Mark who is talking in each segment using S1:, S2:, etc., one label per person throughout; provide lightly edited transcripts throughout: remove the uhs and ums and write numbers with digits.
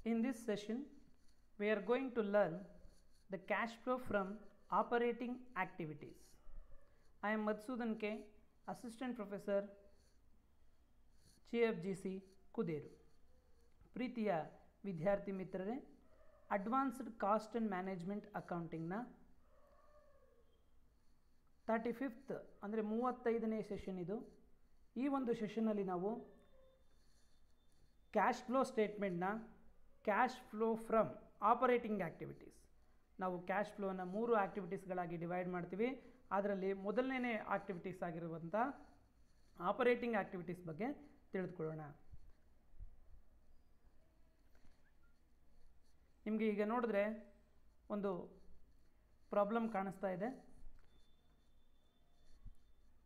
S1: In this session, we are going to learn the cash flow from operating activities. I am Madhusudan K, Assistant Professor, GFGC, Kuderu. ಪ್ರೀತಿಯ ವಿದ್ಯಾರ್ಥಿ ಮಿತ್ರರೇ, advanced cost and management ಅಕೌಂಟಿಂಗ್ನ 35th ಅಂದರೆ 35ನೇ session ಇದು. ಈ ಒಂದು ಸೆಷನ್ನಲ್ಲಿ ನಾವು ಕ್ಯಾಶ್ ಫ್ಲೋ ಸ್ಟೇಟ್ಮೆಂಟ್ನ cash flow from operating activities, ನಾವು ಕ್ಯಾಶ್ ಫ್ಲೋನ 3 ಆ್ಯಕ್ಟಿವಿಟೀಸ್ಗಳಾಗಿ ಡಿವೈಡ್ ಮಾಡ್ತೀವಿ. ಅದರಲ್ಲಿ ಮೊದಲನೇ ಆ್ಯಕ್ಟಿವಿಟೀಸ್ ಆಗಿರುವಂಥ ಆಪರೇಟಿಂಗ್ ಆ್ಯಕ್ಟಿವಿಟೀಸ್ ಬಗ್ಗೆ ತಿಳಿದುಕೊಳ್ಳೋಣ. ನಿಮಗೆ ಈಗ ನೋಡಿದ್ರೆ ಒಂದು ಪ್ರಾಬ್ಲಮ್ ಕಾಣಿಸ್ತಾ ಇದೆ.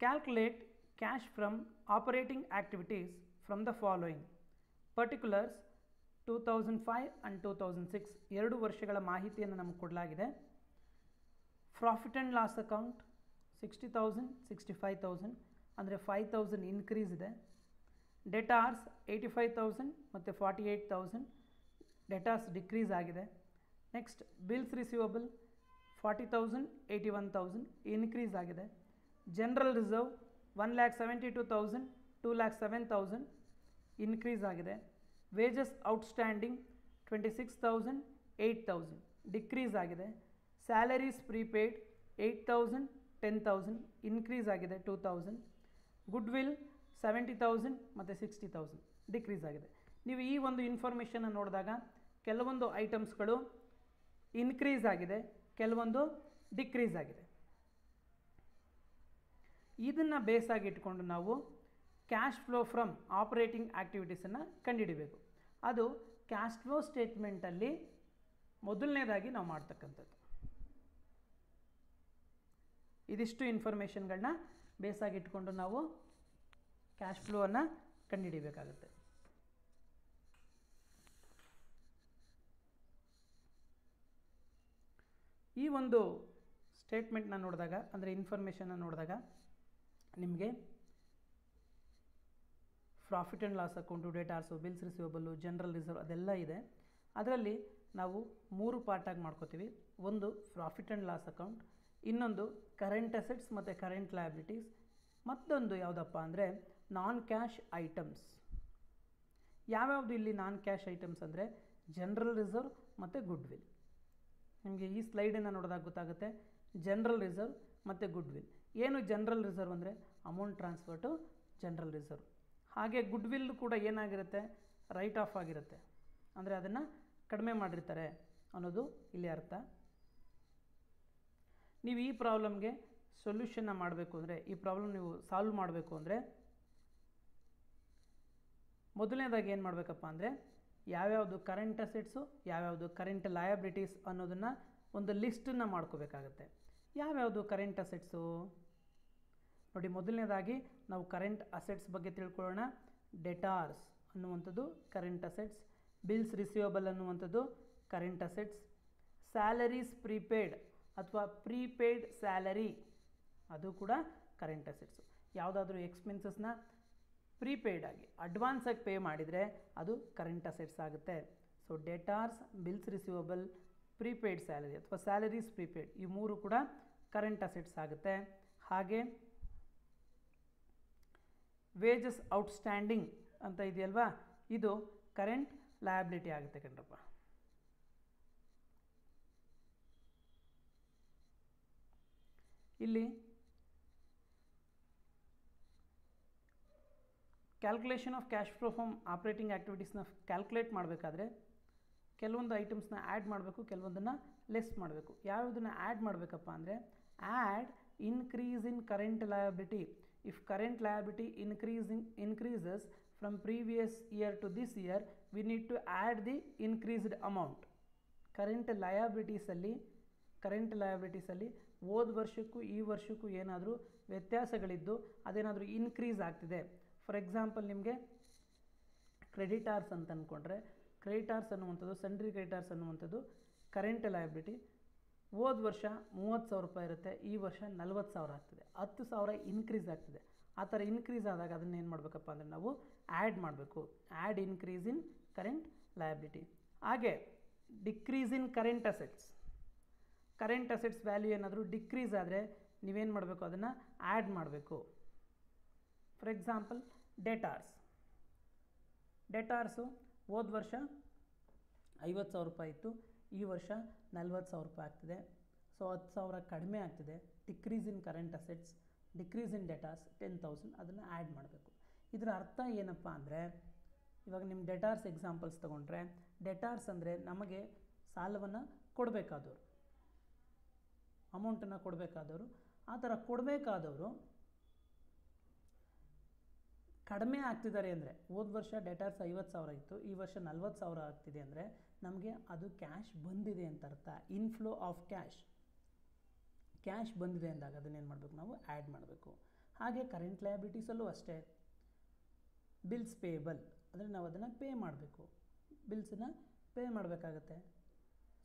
S1: Calculate cash from operating activities from the following particulars 2005 and 2006 2 ವರ್ಷಗಳ ಮಾಹಿತಿಯನ್ನು ನಮಗೆ ಕೊಡಲಾಗಿದೆ. ಪ್ರಾಫಿಟ್ ಆ್ಯಂಡ್ ಲಾಸ್ ಅಕೌಂಟ್ 60,000 65,000 ಅಂದರೆ 5,000 ಇನ್ಕ್ರೀಸ್ ಇದೆ. ಡೆಟಾರ್ಸ್ 85,000 ಮತ್ತು 48,000 ಡೆಟಾರ್ಸ್ ಡಿಕ್ರೀಸ್ ಆಗಿದೆ. ನೆಕ್ಸ್ಟ್ ಬಿಲ್ಸ್ ರಿಸೀವಬಲ್ 40,000 81,000 ಇನ್ಕ್ರೀಸ್ ಆಗಿದೆ. ಜನರಲ್ ರಿಸರ್ವ್ 1,72,000 2,07,000 ಇನ್ಕ್ರೀಸ್ ಆಗಿದೆ. ವೇಜಸ್ ಔಟ್ಸ್ಟ್ಯಾಂಡಿಂಗ್ 26,000 8,000 ಡಿಕ್ರೀಸ್ ಆಗಿದೆ. ಸ್ಯಾಲರೀಸ್ ಪ್ರೀಪೇಯ್ಡ್ 8,000 10,000 ಇನ್ಕ್ರೀಸ್ ಆಗಿದೆ 2,000. ಗುಡ್ವಿಲ್ 70,000 ಮತ್ತು 60,000 ಡಿಕ್ರೀಸ್ ಆಗಿದೆ. ನೀವು ಈ ಒಂದು ಇನ್ಫಾರ್ಮೇಷನ್ನ ನೋಡಿದಾಗ ಕೆಲವೊಂದು ಐಟಮ್ಸ್ಗಳು ಇನ್ಕ್ರೀಸ್ ಆಗಿದೆ, ಕೆಲವೊಂದು ಡಿಕ್ರೀಸ್ ಆಗಿದೆ. ಇದನ್ನು ಬೇಸಾಗಿ ಇಟ್ಕೊಂಡು ನಾವು ಕ್ಯಾಶ್ ಫ್ಲೋ ಫ್ರಮ್ ಆಪರೇಟಿಂಗ್ ಆ್ಯಕ್ಟಿವಿಟೀಸನ್ನು ಕಂಡುಹಿಡಿಬೇಕು. ಅದು ಕ್ಯಾಶ್ ಫ್ಲೋ ಸ್ಟೇಟ್ಮೆಂಟಲ್ಲಿ ಮೊದಲನೇದಾಗಿ ನಾವು ಮಾಡ್ತಕ್ಕಂಥದ್ದು. ಇದಿಷ್ಟು ಇನ್ಫಾರ್ಮೇಷನ್ಗಳನ್ನ ಬೇಸಾಗಿ ಇಟ್ಕೊಂಡು ನಾವು ಕ್ಯಾಶ್ ಫ್ಲೋವನ್ನು ಕಂಡುಹಿಡಿಬೇಕಾಗುತ್ತೆ. ಈ ಒಂದು ಸ್ಟೇಟ್ಮೆಂಟ್ನ ನೋಡಿದಾಗ ಅಂದರೆ ಇನ್ಫಾರ್ಮೇಷನ್ನ ನೋಡಿದಾಗ ನಿಮಗೆ profit and loss account, debtors, bills receivable, general reserve ಅದೆಲ್ಲ ಇದೆ. ಅದರಲ್ಲಿ ನಾವು 3 ಪಾರ್ಟಾಗಿ ಮಾಡ್ಕೋತೀವಿ. ಒಂದು ಪ್ರಾಫಿಟ್ ಆ್ಯಂಡ್ ಲಾಸ್ ಅಕೌಂಟ್, ಇನ್ನೊಂದು ಕರೆಂಟ್ ಅಸೆಟ್ಸ್ ಮತ್ತು ಕರೆಂಟ್ ಲಯಬಿಲಿಟೀಸ್, ಮತ್ತೊಂದು ಯಾವುದಪ್ಪ ಅಂದರೆ ನಾನ್ ಕ್ಯಾಶ್ ಐಟಮ್ಸ್. ಯಾವ್ಯಾವುದು ಇಲ್ಲಿ ನಾನ್ ಕ್ಯಾಶ್ ಐಟಮ್ಸ್ ಅಂದರೆ ಜನರಲ್ ರಿಸರ್ವ್ ಮತ್ತು ಗುಡ್ವಿಲ್. ನಿಮಗೆ ಈ ಸ್ಲೈಡನ್ನು ನೋಡಿದಾಗ ಗೊತ್ತಾಗುತ್ತೆ ಜನರಲ್ ರಿಸರ್ವ್ ಮತ್ತು ಗುಡ್ವಿಲ್. ಏನು ಜನರಲ್ ರಿಸರ್ವ್ ಅಂದರೆ amount transfer to general reserve. ಹಾಗೆ ಗುಡ್ವಿಲ್ ಕೂಡ ಏನಾಗಿರುತ್ತೆ, ರೈಟ್ ಆಫ್ ಆಗಿರುತ್ತೆ, ಅಂದರೆ ಅದನ್ನು ಕಡಿಮೆ ಮಾಡಿರ್ತಾರೆ ಅನ್ನೋದು ಇಲ್ಲಿ ಅರ್ಥ. ನೀವು ಈ ಪ್ರಾಬ್ಲಮ್ಗೆ ಸೊಲ್ಯೂಷನ್ನ ಮಾಡಬೇಕು ಅಂದರೆ, ಈ ಪ್ರಾಬ್ಲಮ್ ನೀವು ಸಾಲ್ವ್ ಮಾಡಬೇಕು ಅಂದರೆ ಮೊದಲನೇದಾಗಿ ಏನು ಮಾಡಬೇಕಪ್ಪ ಅಂದರೆ ಯಾವ್ಯಾವುದು ಕರೆಂಟ್ ಅಸೆಟ್ಸು, ಯಾವ್ಯಾವುದು ಕರೆಂಟ್ ಲಯಬಿಲಿಟೀಸ್ ಅನ್ನೋದನ್ನು ಒಂದು ಲಿಸ್ಟನ್ನು ಮಾಡ್ಕೋಬೇಕಾಗತ್ತೆ. ಯಾವ್ಯಾವುದು ಕರೆಂಟ್ ಅಸೆಟ್ಸು ನೋಡಿ, ಮೊದಲನೇದಾಗಿ ನಾವು ಕರೆಂಟ್ ಅಸೆಟ್ಸ್ ಬಗ್ಗೆ ತಿಳ್ಕೊಳ್ಳೋಣ. ಡೆಟಾರ್ಸ್ ಅನ್ನುವಂಥದ್ದು ಕರೆಂಟ್ ಅಸೆಟ್ಸ್, ಬಿಲ್ಸ್ ರಿಸೀವಬಲ್ ಅನ್ನುವಂಥದ್ದು ಕರೆಂಟ್ ಅಸೆಟ್ಸ್, ಸ್ಯಾಲರೀಸ್ ಪ್ರೀಪೇಯ್ಡ್ ಅಥವಾ ಪ್ರೀಪೇಯ್ಡ್ ಸ್ಯಾಲರಿ ಅದು ಕೂಡ ಕರೆಂಟ್ ಅಸೆಟ್ಸು. ಯಾವುದಾದ್ರೂ ಎಕ್ಸ್ಪೆನ್ಸಸ್ನ ಪ್ರೀಪೇಯ್ಡ್ ಆಗಿ ಅಡ್ವಾನ್ಸಾಗಿ ಪೇ ಮಾಡಿದರೆ ಅದು ಕರೆಂಟ್ ಅಸೆಟ್ಸ್ ಆಗುತ್ತೆ. So debtors, bills receivable, prepaid salary ಅಥವಾ ಸ್ಯಾಲರೀಸ್ ಪ್ರೀಪೇಯ್ಡ್ ಈ 3 ಕೂಡ ಕರೆಂಟ್ ಅಸೆಟ್ಸ್ ಆಗುತ್ತೆ. ಹಾಗೆ ವೇಜಸ್ ಔಟ್ಸ್ಟ್ಯಾಂಡಿಂಗ್ ಅಂತ ಇದೆಯಲ್ವಾ, ಇದು ಕರೆಂಟ್ ಲಯಬಿಲಿಟಿ ಆಗುತ್ತೆ ಕಣ್ರಪ್ಪ. ಇಲ್ಲಿ calculation of cash flow from operating ಆ್ಯಕ್ಟಿವಿಟೀಸ್ನ ಕ್ಯಾಲ್ಕುಲೇಟ್ ಮಾಡಬೇಕಾದ್ರೆ ಕೆಲವೊಂದು ಐಟಮ್ಸ್ನ ಆ್ಯಡ್ ಮಾಡಬೇಕು, ಕೆಲವೊಂದನ್ನು ಲೆಸ್ ಮಾಡಬೇಕು. ಯಾವುದನ್ನು ಆ್ಯಡ್ ಮಾಡಬೇಕಪ್ಪ ಅಂದರೆ add increase in current liability. If current liability increases from previous year to this year, we need to add the increased amount. Current ಲಯಬಿಲಿಟೀಸಲ್ಲಿ ಹೋದ ವರ್ಷಕ್ಕೂ ಈ ವರ್ಷಕ್ಕೂ ಏನಾದರೂ ವ್ಯತ್ಯಾಸಗಳಿದ್ದು ಅದೇನಾದರೂ ಇನ್ಕ್ರೀಸ್ ಆಗ್ತಿದೆ. ಫಾರ್ ಎಕ್ಸಾಂಪಲ್ ನಿಮಗೆ ಕ್ರೆಡಿಟಾರ್ಸ್ ಅಂತ ಅಂದ್ಕೊಂಡ್ರೆ, ಕ್ರೆಡಿಟಾರ್ಸ್ ಅನ್ನುವಂಥದ್ದು, ಸೆಂಡ್ರಿ ಕ್ರೆಡಿಟಾರ್ಸ್ ಅನ್ನುವಂಥದ್ದು ಕರೆಂಟ್ ಲಯಬಿಲಿಟಿ. ಹೋದ ವರ್ಷ 30,000 ರೂಪಾಯಿ ಇರುತ್ತೆ, ಈ ವರ್ಷ 40,000 ಆಗ್ತಿದೆ, 10,000 ಇನ್ಕ್ರೀಸ್ ಆಗ್ತಿದೆ. ಆ ಥರ ಇನ್ಕ್ರೀಸ್ ಆದಾಗ ಅದನ್ನು ಏನು ಮಾಡಬೇಕಪ್ಪ ಅಂದರೆ ನಾವು ಆ್ಯಡ್ ಮಾಡಬೇಕು. Add increase in current liability. ಹಾಗೆ decrease in current assets value ಏನಾದರೂ ಡಿಕ್ರೀಸ್ ಆದರೆ ನೀವೇನು ಮಾಡಬೇಕು, ಅದನ್ನು ಆ್ಯಡ್ ಮಾಡಬೇಕು. ಫಾರ್ ಎಕ್ಸಾಂಪಲ್ ಡೆಟಾರ್ಸು ಹೋದ ವರ್ಷ 50,000 ರೂಪಾಯಿ ಇತ್ತು, ಈ ವರ್ಷ 40,000 ರೂಪಾಯಿ ಆಗ್ತಿದೆ. ಸೊ 10,000 ಕಡಿಮೆ ಆಗ್ತಿದೆ. Decrease in current assets, decrease in debtors 10,000, ಅದನ್ನು ಆ್ಯಡ್ ಮಾಡಬೇಕು. ಇದರ ಅರ್ಥ ಏನಪ್ಪ ಅಂದರೆ, ಇವಾಗ ನಿಮ್ಮ ಡೆಟಾರ್ಸ್ ಎಕ್ಸಾಂಪಲ್ಸ್ ತೊಗೊಂಡ್ರೆ, ಡೆಟಾರ್ಸ್ ಅಂದರೆ ನಮಗೆ ಸಾಲವನ್ನು ಕೊಡಬೇಕಾದವರು, ಅಮೌಂಟನ್ನು ಕೊಡಬೇಕಾದವರು. ಆ ಥರ ಕೊಡಬೇಕಾದವರು ಕಡಿಮೆ ಆಗ್ತಿದ್ದಾರೆ ಅಂದರೆ, ಹೋದ ವರ್ಷ ಡೆಟಾರ್ಸ್ 50,000 ಇತ್ತು, ಈ ವರ್ಷ 40,000 ಆಗ್ತಿದೆ ಅಂದರೆ ನಮಗೆ ಅದು ಕ್ಯಾಶ್ ಬಂದಿದೆ ಅಂತ ಅರ್ಥ. ಇನ್ಫ್ಲೋ ಆಫ್ ಕ್ಯಾಶ್ ಬಂದಿದೆ ಅಂದಾಗ ಅದನ್ನೇನು ಮಾಡಬೇಕು, ನಾವು ಆ್ಯಡ್ ಮಾಡಬೇಕು. ಹಾಗೆ ಕರೆಂಟ್ ಲಯಬಿಲಿಟೀಸಲ್ಲೂ ಅಷ್ಟೇ, ಬಿಲ್ಸ್ ಪೇಯಬಲ್ ಅಂದರೆ ನಾವು ಅದನ್ನು ಪೇ ಮಾಡಬೇಕು, ಬಿಲ್ಸನ್ನು ಪೇ ಮಾಡಬೇಕಾಗತ್ತೆ.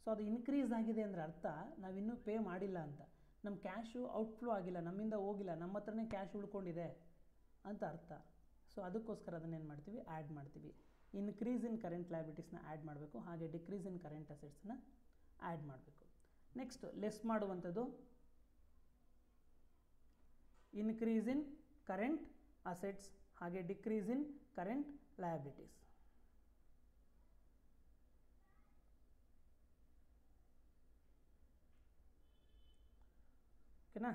S1: ಸೊ ಅದು ಇನ್ಕ್ರೀಸ್ ಆಗಿದೆ ಅಂದರೆ ಅರ್ಥ ನಾವಿನ್ನೂ ಪೇ ಮಾಡಿಲ್ಲ ಅಂತ, ನಮ್ಮ ಕ್ಯಾಶು ಔಟ್ಫ್ಲೋ ಆಗಿಲ್ಲ, ನಮ್ಮಿಂದ ಹೋಗಿಲ್ಲ, ನಮ್ಮ ಹತ್ರನೇ ಕ್ಯಾಶ್ ಉಳ್ಕೊಂಡಿದೆ ಅಂತ ಅರ್ಥ. ಸೊ ಅದಕ್ಕೋಸ್ಕರ ಅದನ್ನೇನು ಮಾಡ್ತೀವಿ, ಆ್ಯಡ್ ಮಾಡ್ತೀವಿ. ಇನ್ಕ್ರೀಸ್ ಇನ್ ಕರೆಂಟ್ ಲಯಬಿಲಿಟೀಸ್ನ ಆ್ಯಡ್ ಮಾಡಬೇಕು, ಹಾಗೆ ಡಿಕ್ರೀಸ್ ಇನ್ ಕರೆಂಟ್ ಅಸೆಟ್ಸ್ನ ಆ್ಯಡ್ ಮಾಡಬೇಕು. ನೆಕ್ಸ್ಟ್ ಲೆಸ್ ಮಾಡುವಂಥದ್ದು ಇನ್ಕ್ರೀಸ್ ಇನ್ ಕರೆಂಟ್ ಅಸೆಟ್ಸ್ ಹಾಗೆ ಡಿಕ್ರೀಸ್ ಇನ್ ಕರೆಂಟ್ ಲಯಬಿಲಿಟೀಸ್. ಓಕೆನಾ?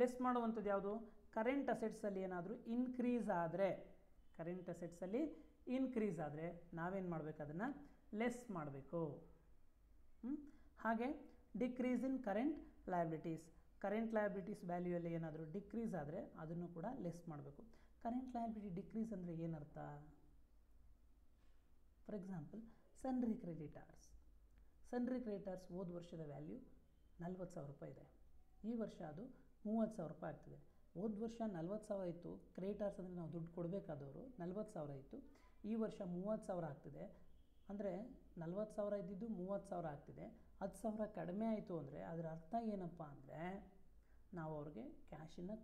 S1: ಲೆಸ್ ಮಾಡುವಂಥದ್ದು ಯಾವುದು? ಕರೆಂಟ್ ಅಸೆಟ್ಸಲ್ಲಿ ಏನಾದರೂ ಇನ್ಕ್ರೀಸ್ ಆದರೆ ನಾವೇನು ಮಾಡಬೇಕು, ಅದನ್ನು ಲೆಸ್ ಮಾಡಬೇಕು. ಹಾಗೆ ಡಿಕ್ರೀಸ್ ಇನ್ ಕರೆಂಟ್ ಲಯಬಿಲಿಟೀಸ್ ವ್ಯಾಲ್ಯೂಯಲ್ಲಿ ಏನಾದರೂ ಡಿಕ್ರೀಸ್ ಆದರೆ ಅದನ್ನು ಕೂಡ ಲೆಸ್ ಮಾಡಬೇಕು. ಕರೆಂಟ್ ಲಯಬಿಲಿಟಿ ಡಿಕ್ರೀಸ್ ಅಂದರೆ ಏನರ್ಥ? ಫಾರ್ ಎಕ್ಸಾಂಪಲ್ ಸನ್ರಿ ಕ್ರೆಡಿಟಾರ್ಸ್ ಹೋದ ವರ್ಷದ ವ್ಯಾಲ್ಯೂ 40,000 ರೂಪಾಯಿ ಇದೆ, ಈ ವರ್ಷ ಅದು 30,000 ರೂಪಾಯಿ ಆಗ್ತಿದೆ. ಹೋದ ವರ್ಷ 40,000 ಇತ್ತು, ಕ್ರೆಡಿಟಾರ್ಸ್ ಅಂದರೆ ನಾವು ದುಡ್ಡು ಕೊಡಬೇಕಾದವರು 40,000 ಇತ್ತು, ಈ ವರ್ಷ 30,000 ಆಗ್ತಿದೆ. ಅಂದರೆ 40,000 ಇದ್ದಿದ್ದು 30,000 ಆಗ್ತಿದೆ. 10,000 ಕಡಿಮೆ ಆಯಿತು ಅಂದರೆ ಅದರ ಅರ್ಥ ಏನಪ್ಪ ಅಂದರೆ, ನಾವು ಅವ್ರಿಗೆ ಕ್ಯಾಶನ್ನು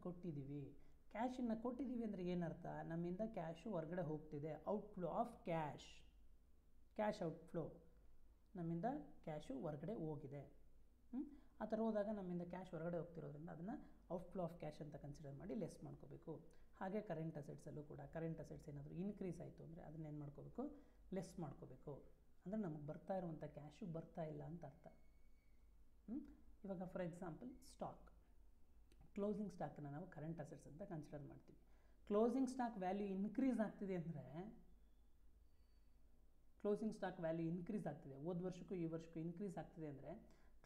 S1: ಕೊಟ್ಟಿದ್ದೀವಿ ಅಂದರೆ ಏನರ್ಥ? ನಮ್ಮಿಂದ ಕ್ಯಾಶು ಹೊರಗಡೆ ಹೋಗ್ತಿದೆ, ಔಟ್ಫ್ಲೋ ಆಫ್ ಕ್ಯಾಶ್ ಔಟ್ಫ್ಲೋ, ನಮ್ಮಿಂದ ಕ್ಯಾಶು ಹೊರಗಡೆ ಹೋಗಿದೆ. ಆ ಥರ ಹೋದಾಗ ನಮ್ಮಿಂದ ಕ್ಯಾಶ್ ಹೊರಗಡೆ ಹೋಗ್ತಿರೋದ್ರಿಂದ ಅದನ್ನು ಔಟ್ಫ್ಲೋ ಆಫ್ ಕ್ಯಾಶ್ ಅಂತ ಕನ್ಸಿಡರ್ ಮಾಡಿ ಲೆಸ್ ಮಾಡ್ಕೋಬೇಕು. ಹಾಗೆ ಕರೆಂಟ್ ಅಸೆಟ್ಸಲ್ಲೂ ಕೂಡ ಕರೆಂಟ್ ಅಸೆಟ್ಸ್ ಏನಾದರೂ ಇನ್ಕ್ರೀಸ್ ಆಯಿತು ಅಂದರೆ ಅದನ್ನೇನು ಮಾಡ್ಕೋಬೇಕು, ಲೆಸ್ ಮಾಡ್ಕೋಬೇಕು. ಅಂದರೆ ನಮಗೆ ಬರ್ತಾ ಇರುವಂಥ ಕ್ಯಾಶು ಬರ್ತಾ ಇಲ್ಲ ಅಂತ ಅರ್ಥ. ಇವಾಗ ಫಾರ್ ಎಕ್ಸಾಂಪಲ್ ಕ್ಲೋಸಿಂಗ್ ಸ್ಟಾಕನ್ನು ನಾವು ಕರೆಂಟ್ ಅಸೆಟ್ಸ್ ಅಂತ ಕನ್ಸಿಡರ್ ಮಾಡ್ತೀವಿ. ಕ್ಲೋಸಿಂಗ್ ಸ್ಟಾಕ್ ವ್ಯಾಲ್ಯೂ ಇನ್ಕ್ರೀಸ್ ಆಗ್ತಿದೆ ಅಂದರೆ, ಹೋದ ವರ್ಷಕ್ಕೂ ಈ ವರ್ಷಕ್ಕೂ ಇನ್ಕ್ರೀಸ್ ಆಗ್ತಿದೆ ಅಂದರೆ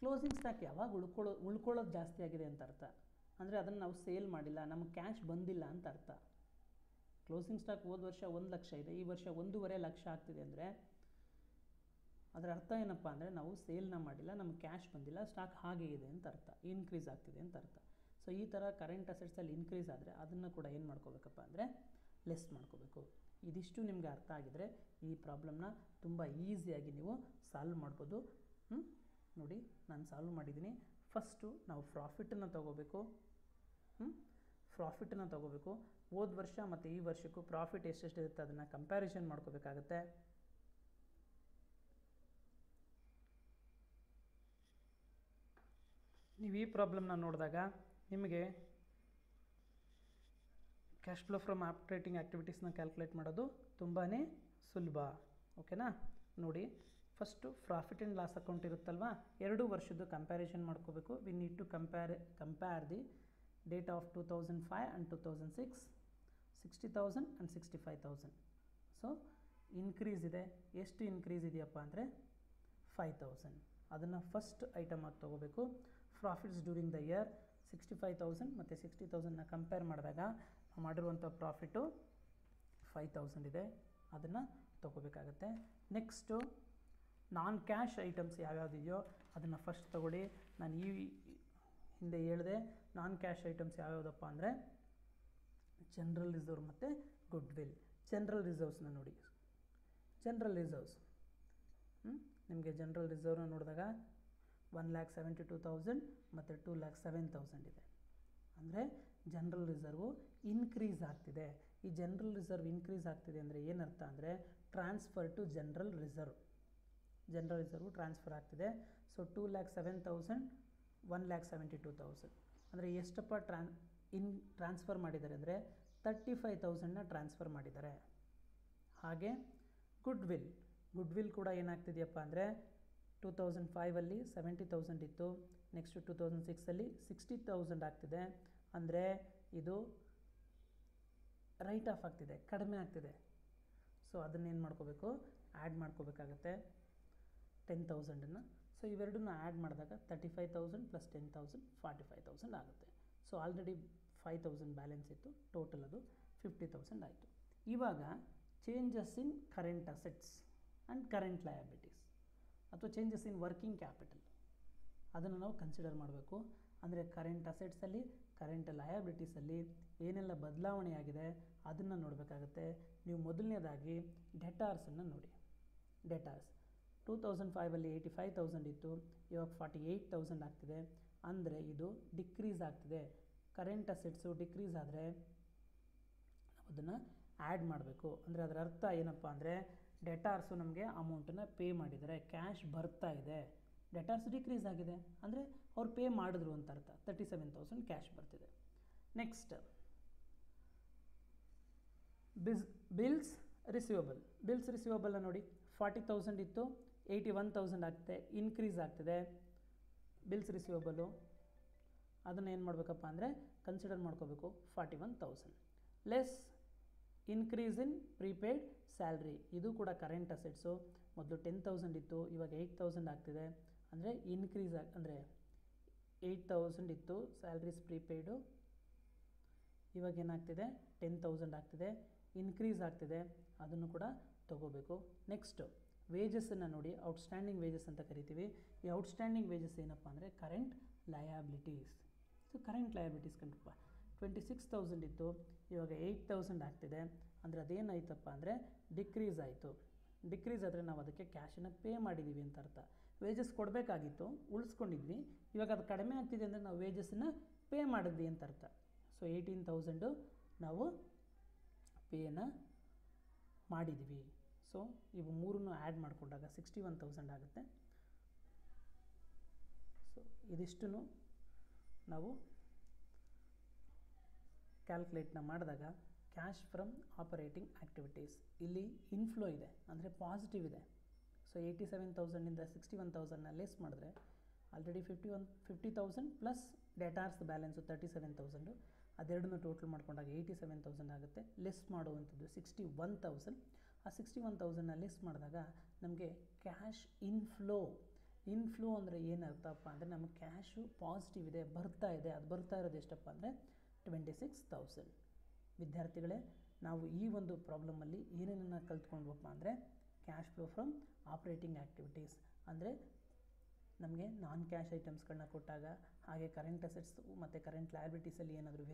S1: ಕ್ಲೋಸಿಂಗ್ ಸ್ಟಾಕ್ ಯಾವಾಗ ಉಳ್ಕೊಳ್ಳೋದು ಜಾಸ್ತಿ ಆಗಿದೆ ಅಂತ ಅರ್ಥ. ಅಂದರೆ ಅದನ್ನು ನಾವು ಸೇಲ್ ಮಾಡಿಲ್ಲ, ನಮಗೆ ಕ್ಯಾಶ್ ಬಂದಿಲ್ಲ ಅಂತ ಅರ್ಥ. ಕ್ಲೋಸಿಂಗ್ ಸ್ಟಾಕ್ ಹೋದ ವರ್ಷ 1,00,000 ಇದೆ, ಈ ವರ್ಷ 1,50,000 ಆಗ್ತಿದೆ ಅಂದರೆ ಅದರ ಅರ್ಥ ಏನಪ್ಪ ಅಂದರೆ ನಾವು ಸೇಲ್ನ ಮಾಡಿಲ್ಲ, ನಮಗೆ ಕ್ಯಾಶ್ ಬಂದಿಲ್ಲ, ಸ್ಟಾಕ್ ಹಾಗೆ ಇದೆ ಅಂತ ಅರ್ಥ, ಇನ್ಕ್ರೀಸ್ ಆಗ್ತಿದೆ ಅಂತ ಅರ್ಥ. ಸೊ ಈ ಥರ ಕರೆಂಟ್ ಅಸೆಟ್ಸಲ್ಲಿ ಇನ್ಕ್ರೀಸ್ ಆದರೆ ಅದನ್ನು ಕೂಡ ಏನು ಮಾಡ್ಕೋಬೇಕಪ್ಪ ಅಂದರೆ ಲೆಸ್ ಮಾಡ್ಕೋಬೇಕು. ಇದಿಷ್ಟು ನಿಮಗೆ ಅರ್ಥ ಆಗಿದರೆ ಈ ಪ್ರಾಬ್ಲಮ್ನ ತುಂಬ ಈಸಿಯಾಗಿ ನೀವು ಸಾಲ್ವ್ ಮಾಡ್ಬೋದು. ನೋಡಿ, ನಾನು ಸಾಲ್ವ್ ಮಾಡಿದ್ದೀನಿ. ಫಸ್ಟು ನಾವು ಪ್ರಾಫಿಟನ್ನು ತೊಗೋಬೇಕು. ಹೋದ ವರ್ಷ ಮತ್ತು ಈ ವರ್ಷಕ್ಕೂ ಪ್ರಾಫಿಟ್ ಎಷ್ಟೆಷ್ಟು ಇರುತ್ತೆ ಅದನ್ನು ಕಂಪ್ಯಾರಿಸನ್ ಮಾಡ್ಕೋಬೇಕಾಗತ್ತೆ. ನೀವು ಈ ಪ್ರಾಬ್ಲಮ್ನ ನೋಡಿದಾಗ ನಿಮಗೆ ಕ್ಯಾಶ್ ಫ್ಲೋ ಫ್ರಮ್ ಆಪರೇಟಿಂಗ್ ಆ್ಯಕ್ಟಿವಿಟೀಸ್ನ ಕ್ಯಾಲ್ಕುಲೇಟ್ ಮಾಡೋದು ತುಂಬಾ ಸುಲಭ. ಓಕೆನಾ? ನೋಡಿ, first profit and loss account ಇರುತ್ತಲ್ವ, 2 ವರ್ಷದ್ದು ಕಂಪ್ಯಾರಿಸನ್ ಮಾಡ್ಕೋಬೇಕು. We need to compare the data of 2005 and 2006, 60,000 and 65,000. So increase ಇದೆ. ಎಷ್ಟು ಇನ್ಕ್ರೀಸ್ ಇದೆಯಪ್ಪ ಅಂದರೆ 5,000. ಅದನ್ನು ಫಸ್ಟ್ ಐಟಮ್ ಆಗಿ ತೊಗೋಬೇಕು. ಪ್ರಾಫಿಟ್ಸ್ ಡ್ಯೂರಿಂಗ್ ದ ಇಯರ್ 65,000 ಮತ್ತು 60,000ನ ಕಂಪೇರ್ ಮಾಡಿದಾಗ ನಾವು ಮಾಡಿರುವಂಥ ಪ್ರಾಫಿಟು 5,000 ಇದೆ, ಅದನ್ನು ತೊಗೋಬೇಕಾಗತ್ತೆ. ನೆಕ್ಸ್ಟು ನಾನ್ ಕ್ಯಾಶ್ ಐಟಮ್ಸ್ ಯಾವ್ಯಾವುದಿದೆಯೋ ಅದನ್ನು ಫಸ್ಟ್ ತೊಗೊಳ್ಳಿ. ನಾನು ಈ ಹಿಂದೆ ಹೇಳಿದೆ ನಾನ್ ಕ್ಯಾಶ್ ಐಟಮ್ಸ್ ಯಾವ್ಯಾವುದಪ್ಪ ಅಂದರೆ ಜನರಲ್ ರಿಸರ್ವ್ ಮತ್ತು ಗುಡ್ ವಿಲ್. ಜನರಲ್ ರಿಸರ್ವ್ಸ್ನ ನೋಡಿ, ನಿಮಗೆ ಜನರಲ್ ರಿಸರ್ವ್ನ ನೋಡಿದಾಗ 1,72,000 ಮತ್ತು 2,07,000 ಇದೆ. ಅಂದರೆ ಜನರಲ್ ರಿಸರ್ವು ಇನ್ಕ್ರೀಸ್ ಆಗ್ತಿದೆ. ಈ ಜನರಲ್ ರಿಸರ್ವ್ ಇನ್ಕ್ರೀಸ್ ಆಗ್ತಿದೆ ಅಂದರೆ ಏನರ್ಥ ಅಂದರೆ transfer to general reserve. General reserve transfer ಆಗ್ತಿದೆ. ಸೊ 2,07,000 1,72,000 ಅಂದರೆ ಎಷ್ಟಪ್ಪ ಟ್ರಾನ್ಸ್ಫರ್ ಮಾಡಿದ್ದಾರೆ ಅಂದರೆ 35,000ನ ಟ್ರಾನ್ಸ್ಫರ್ ಮಾಡಿದ್ದಾರೆ. ಹಾಗೆ ಗುಡ್ ವಿಲ್ ಕೂಡ ಏನಾಗ್ತಿದೆಯಪ್ಪ ಅಂದರೆ 2005ಅಲ್ಲಿ 70,000 ಇತ್ತು, ನೆಕ್ಸ್ಟ್ 2006ಅಲ್ಲಿ 60,000 ಆಗ್ತಿದೆ. ಅಂದರೆ ಇದು ರೈಟ್ ಆಫ್ ಆಗ್ತಿದೆ, ಕಡಿಮೆ ಆಗ್ತಿದೆ. ಸೊ ಅದನ್ನೇನು ಮಾಡ್ಕೋಬೇಕು, ಆ್ಯಡ್ ಮಾಡ್ಕೋಬೇಕಾಗತ್ತೆ 10,000ನ್ನು. ಸೊ ಇವೆರಡನ್ನ ಆ್ಯಡ್ ಮಾಡಿದಾಗ 35,000 ಪ್ಲಸ್ 10,000 45,000 ಆಗುತ್ತೆ. ಸೊ ಆಲ್ರೆಡಿ 5,000 ಬ್ಯಾಲೆನ್ಸ್ ಇತ್ತು, ಟೋಟಲ್ ಅದು 50,000 ಆಯಿತು. ಇವಾಗ changes in current assets and current liabilities ಅಥವಾ ಚೇಂಜಸ್ ಇನ್ ವರ್ಕಿಂಗ್ ಕ್ಯಾಪಿಟಲ್ ಅದನ್ನು ನಾವು ಕನ್ಸಿಡರ್ ಮಾಡಬೇಕು. ಅಂದರೆ ಕರೆಂಟ್ ಅಸೆಟ್ಸಲ್ಲಿ ಕರೆಂಟ್ ಲಯಬಿಲಿಟೀಸಲ್ಲಿ ಏನೆಲ್ಲ ಬದಲಾವಣೆಯಾಗಿದೆ ಅದನ್ನು ನೋಡಬೇಕಾಗುತ್ತೆ. ನೀವು ಮೊದಲನೇದಾಗಿ ಡೆಟಾರ್ಸನ್ನು ನೋಡಿ. ಡೆಟಾರ್ಸ್ 2005ಅಲ್ಲಿ 85,000 ಇತ್ತು, ಇವಾಗ 48,000 ಆಗ್ತಿದೆ. ಅಂದರೆ ಇದು ಡಿಕ್ರೀಸ್ ಆಗ್ತಿದೆ. ಕರೆಂಟ್ ಅಸೆಟ್ಸು ಡಿಕ್ರೀಸ್ ಆದರೆ ಅದನ್ನು ಆ್ಯಡ್ ಮಾಡಬೇಕು. ಅಂದರೆ ಅದರ ಅರ್ಥ ಏನಪ್ಪ ಅಂದರೆ ಡೆಟಾರ್ಸು ನಮಗೆ ಅಮೌಂಟನ್ನು ಪೇ ಮಾಡಿದ್ದಾರೆ, ಕ್ಯಾಶ್ ಬರ್ತಾ ಇದೆ. ಡೆಟಾರ್ಸ್ ಡಿಕ್ರೀಸ್ ಆಗಿದೆ ಅಂದರೆ ಅವ್ರು ಪೇ ಮಾಡಿದ್ರು ಅಂತ ಅರ್ಥ. 37,000 ಕ್ಯಾಶ್ ಬರ್ತಿದೆ. ನೆಕ್ಸ್ಟ್ ಬಿಲ್ಸ್ ರಿಸೀವಬಲ್ನ ನೋಡಿ. 40,000 ಇತ್ತು, 81,000 ಆಗ್ತಿದೆ, ಇನ್ಕ್ರೀಸ್ ಆಗ್ತಿದೆ. ಬಿಲ್ಸ್ ರಿಸೀವಬಲ್ಲು ಅದನ್ನು ಏನು ಮಾಡಬೇಕಪ್ಪ ಅಂದರೆ ಕನ್ಸಿಡರ್ ಮಾಡ್ಕೋಬೇಕು 41,000 less increase in prepaid salary. ಇದು ಕೂಡ ಕರೆಂಟ್ ಅಸೆಟ್ಸು. ಮೊದಲು 10,000 ಇತ್ತು, ಇವಾಗ 8,000 ಆಗ್ತಿದೆ. ಅಂದರೆ ಇನ್ಕ್ರೀಸ್ ಅಂದರೆ 8,000 ಇತ್ತು ಸ್ಯಾಲ್ರೀಸ್ ಪ್ರೀಪೇಯ್ಡು, ಇವಾಗ ಏನಾಗ್ತಿದೆ 10,000 ಆಗ್ತಿದೆ, ಇನ್ಕ್ರೀಸ್ ಆಗ್ತಿದೆ. ಅದನ್ನು ಕೂಡ ತೊಗೋಬೇಕು. ನೆಕ್ಸ್ಟು ವೇಜಸ್ಸನ್ನು ನೋಡಿ. ಔಟ್ಸ್ಟ್ಯಾಂಡಿಂಗ್ ವೇಜಸ್ ಅಂತ ಕರಿತೀವಿ. ಈ ಔಟ್ಸ್ಟ್ಯಾಂಡಿಂಗ್ ವೇಜಸ್ ಏನಪ್ಪ ಅಂದರೆ current liabilities. So current liabilities ಕಂಡ್ರಪ್ಪ 26,000 ಇತ್ತು, ಇವಾಗ 8,000 ಆಗ್ತಿದೆ. ಅಂದರೆ ಅದೇನಾಯ್ತಪ್ಪ ಅಂದರೆ ಡಿಕ್ರೀಸ್ ಆಯಿತು. ಡಿಕ್ರೀಸ್ ಆದರೆ ನಾವು ಅದಕ್ಕೆ ಕ್ಯಾಶನ್ನು ಪೇ ಮಾಡಿದ್ದೀವಿ ಅಂತ ಅರ್ಥ. ವೇಜಸ್ ಕೊಡಬೇಕಾಗಿತ್ತು, ಉಳಿಸ್ಕೊಂಡಿದ್ವಿ, ಇವಾಗ ಅದು ಕಡಿಮೆ ಆಗ್ತಿದೆ ಅಂದರೆ ನಾವು ವೇಜಸ್ಸನ್ನು ಪೇ ಮಾಡಿದ್ವಿ ಅಂತ ಅರ್ಥ. ಸೊ 18,000 ನಾವು ಪೇನ ಮಾಡಿದ್ದೀವಿ. ಸೊ ಇವು ಮೂರನ್ನು ಆ್ಯಡ್ ಮಾಡಿಕೊಂಡಾಗ 61,000 ಆಗುತ್ತೆ. ಸೊ ಇದಿಷ್ಟು ನಾವು ಕ್ಯಾಲ್ಕುಲೇಟ್ನ ಮಾಡಿದಾಗ ಕ್ಯಾಶ್ ಫ್ರಮ್ ಆಪರೇಟಿಂಗ್ ಆ್ಯಕ್ಟಿವಿಟೀಸ್ ಇಲ್ಲಿ ಇನ್ಫ್ಲೋ ಇದೆ, ಅಂದರೆ ಪಾಸಿಟಿವ್ ಇದೆ. ಸೊ 87,000ಇಂದ 61,000ನ ಲೆಸ್ ಮಾಡಿದ್ರೆ ಆಲ್ರೆಡಿ 50,000 ಪ್ಲಸ್ ಡೆಟಾರ್ಸ್ ಬ್ಯಾಲೆನ್ಸು 37,000. ಅದೆರಡನ್ನೂ ಟೋಟಲ್ ಮಾಡ್ಕೊಂಡಾಗ 87,000 ಆಗುತ್ತೆ. ಲೆಸ್ ಮಾಡುವಂಥದ್ದು 61,000. ಆ 61,000ನ ಲೆಸ್ ಮಾಡಿದಾಗ ನಮಗೆ ಕ್ಯಾಶ್ ಇನ್ಫ್ಲೋ ಅಂದರೆ ಏನರ್ಥಪ್ಪ ಅಂದರೆ ನಮಗೆ ಕ್ಯಾಶು ಪಾಸಿಟಿವ್ ಇದೆ, ಬರ್ತಾ ಇದೆ. ಅದು ಬರ್ತಾ ಇರೋದು ಎಷ್ಟಪ್ಪ ಅಂದರೆ 26,000. ವಿದ್ಯಾರ್ಥಿಗಳೇ, ನಾವು ಈ ಒಂದು ಪ್ರಾಬ್ಲಮಲ್ಲಿ ಏನೇನನ್ನು ಕಲ್ತ್ಕೊಂಡ್ವಪ್ಪ ಅಂದರೆ cash flow from operating activities ಅಂದರೆ ನಮಗೆ ನಾನ್ ಕ್ಯಾಶ್ ಐಟಮ್ಸ್ಗಳನ್ನ ಕೊಟ್ಟಾಗ, ಹಾಗೆ ಕರೆಂಟ್ ಅಸೆಟ್ಸ್ ಮತ್ತು ಕರೆಂಟ್ ಲಯಬಿಲಿಟೀಸಲ್ಲಿ ಏನಾದರೂ